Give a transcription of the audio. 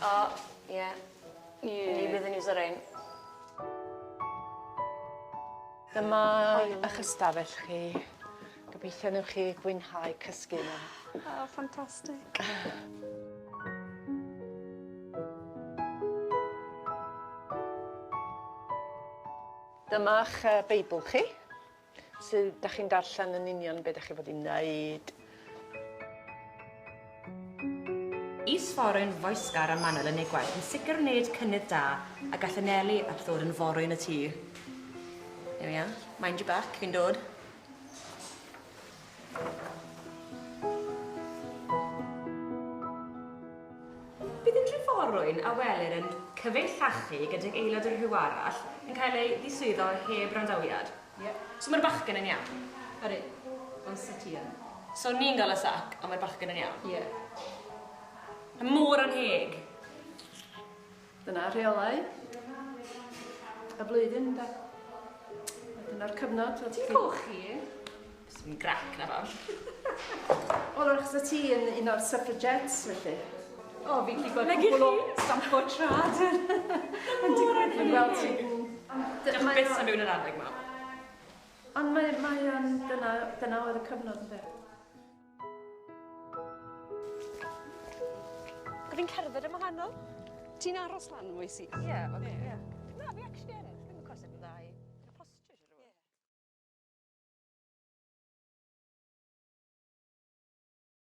O, ie. Ni bydd yn iwsio rein. Dyma eich ystafell chi. Gobeithio nhw chi gwynhau cysgu yma. O, ffantastig. Dyma'ch Beibl chi, sydd ydych chi'n darllen yn union beth ydych chi fod i'n wneud. Is-forwyn foesgar a Manuel yn ei gwaith yn sicr wneud cynnydd da a gall Aneli at ddod yn forwyn y tŷ. There we are. Mind your back, fi'n dod. Bydd unrhyw forwyn a welir yn cyfeillchu gydag aelod o'r rhyw arall yn cael ei ddiswyddo heb randawiad. So mae'r bachgen yn iawn? Ydy, ond sy'n ti yn. So ni'n gael y sac, a mae'r bachgen yn iawn? Ie. Y môr anheg. Dyna rheolau. Y blwyddyn, da. Dyna'r cyfnod. Ti'n cochi? Sy'n grac na fawr. Wel, achos y ti yn un o'r suffragettes, felly. O, fi'n gallu gweld cwbl o stampo trad. Yn digwydd yn gweld ti'n... Diolch beth am mewn yr adeg ma. Ond dyna oedd y cyfnod yn dweud. Fi'n cerdded yn wahanol. Ti'n aros lan mwy syth? Ie,